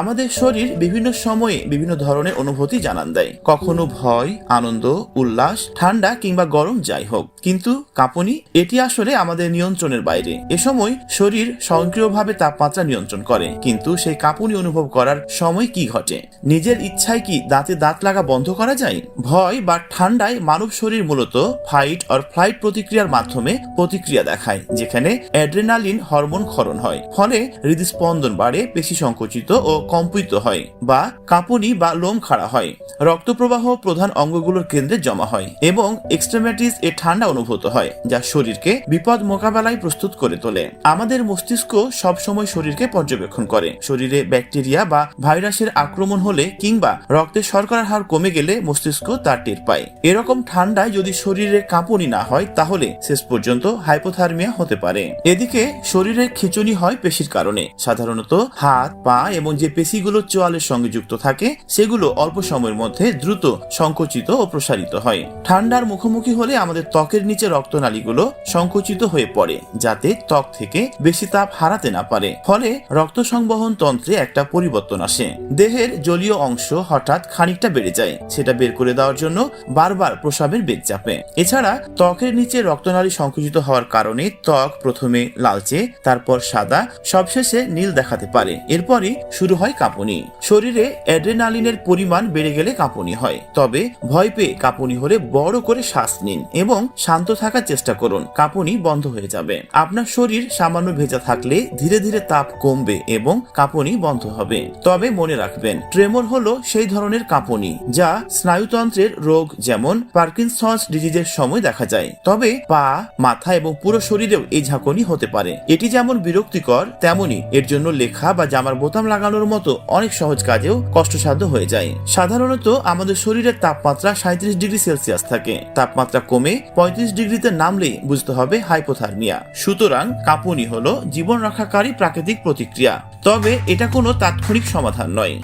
আমাদের শরীর বিভিন্ন সময়ে বিভিন্ন ধরনের অনুভূতি জানান দেয়, কখনো ভয়, আনন্দ, উল্লাস, ঠান্ডা কিংবা গরম যাই হোক। কিন্তু কাঁপুনি এটি আসলে আমাদের নিয়ন্ত্রণের বাইরে। এ সময় শরীর স্বয়ংক্রিয়ভাবে তাপমাত্রা নিয়ন্ত্রণ করে, কিন্তু সেই কাঁপুনি অনুভব করার সময় কি ঘটে? নিজের ইচ্ছায় কি দাঁতে দাঁত লাগা বন্ধ করা যায়? ভয় বা ঠান্ডায় মানব শরীর মূলত ফাইট অর ফ্লাইট প্রতিক্রিয়ার মাধ্যমে প্রতিক্রিয়া দেখায়, যেখানে অ্যাড্রেনালিন হরমোন ক্ষরণ হয়, ফলে হৃদস্পন্দন বাড়ে, পেশি সংকুচিত ও কম্পিত হয় বা কাঁপুনি বা লোম খাড়া হয়। রক্ত প্রবাহ প্রধান অঙ্গগুলোর কেন্দ্রে জমা হয় এবং এক্সট্রিমিটিস এ ঠান্ডা অনুভূত হয়, যা শরীরকে বিপদ মোকাবেলায় প্রস্তুত করে তোলে। আমাদের মস্তিষ্ক সবসময় শরীরকে পর্যবেক্ষণ করে। শরীরে ব্যাকটেরিয়া বা ভাইরাসের আক্রমণ হলে কিংবা রক্তে শর্করার হার কমে গেলে মস্তিষ্ক তার টের পায়। এরকম ঠান্ডায় যদি শরীরে কাঁপুনি না হয়, তাহলে শেষ পর্যন্ত হাইপোথার্মিয়া হতে পারে। এদিকে শরীরে খিঁচুনি হয় পেশির কারণে। সাধারণত হাত, পা এবং যে পেশিগুলো চোয়ালের সঙ্গে যুক্ত থাকে, সেগুলো অল্প সময়ের মধ্যে দ্রুত সংকুচিত ও প্রসারিত হয়। ঠান্ডার মুখোমুখি হলে আমাদের ত্বকের নিচে রক্তনালীগুলো সংকুচিত হয়ে পড়ে, যাতে ত্বক থেকে বেশি তাপ হারাতে না পারে। ফলে রক্ত সংবহন তন্ত্রে একটা পরিবর্তন আসে। দেহের জলীয় অংশ হঠাৎ খানিকটা বেড়ে যায়। সেটা বের করে দেওয়ার জন্য বারবার প্রস্রাবের বেগ চাপে। এছাড়া ত্বকের নিচে রক্তনালী সংকুচিত হওয়ার কারণে ত্বক প্রথমে লালচে, তারপর সাদা, সবশেষে নীল দেখাতে পারে। এরপরই শুরু হয় কাঁপুনি। শরীরে অ্যাড্রেনালিনের পরিমাণ বেড়ে গেলে কাঁপুনি হয়। তবে ভয় পেয়ে কাঁপুনি হলে বড় করে শ্বাস নিন এবং শান্ত থাকার চেষ্টা করুন। কাঁপুনি বন্ধ হয়ে যাবে। আপনার শরীর সামান্য ভেজা থাকলে ধীরে ধীরে তাপ কমবে এবং কাঁপুনি বন্ধ হবে। তবে মনে রাখবেন, ট্রেমর হলো সেই ধরনের কাঁপুনি যা স্নায়ুতন্ত্রের রোগ যেমন পার্কিনসন্স ডিজিজের সময় দেখা যায়। তবে পা, মাথা এবং পুরো শরীরেও এই ঝাঁকুনি হতে পারে। এটি যেমন বিরক্তিকর, তেমনি এর জন্য লেখা বা জামার বোতাম লাগানোর মতো অনেক সহজ কাজেও কষ্টসাধ্য হয়ে যায়। সাধারণত আমাদের শরীরের তাপমাত্রা 37 ডিগ্রি সেলসিয়াস থাকে। তাপমাত্রা কমে 35 ডিগ্রিতে নামলেই বুঝতে হবে হাইপোথার্মিয়া। সুতরাং কাঁপুনি হলো জীবন রক্ষাকারী প্রাকৃতিক প্রতিক্রিয়া, তবে এটা কোনো তাৎক্ষণিক সমাধান নয়।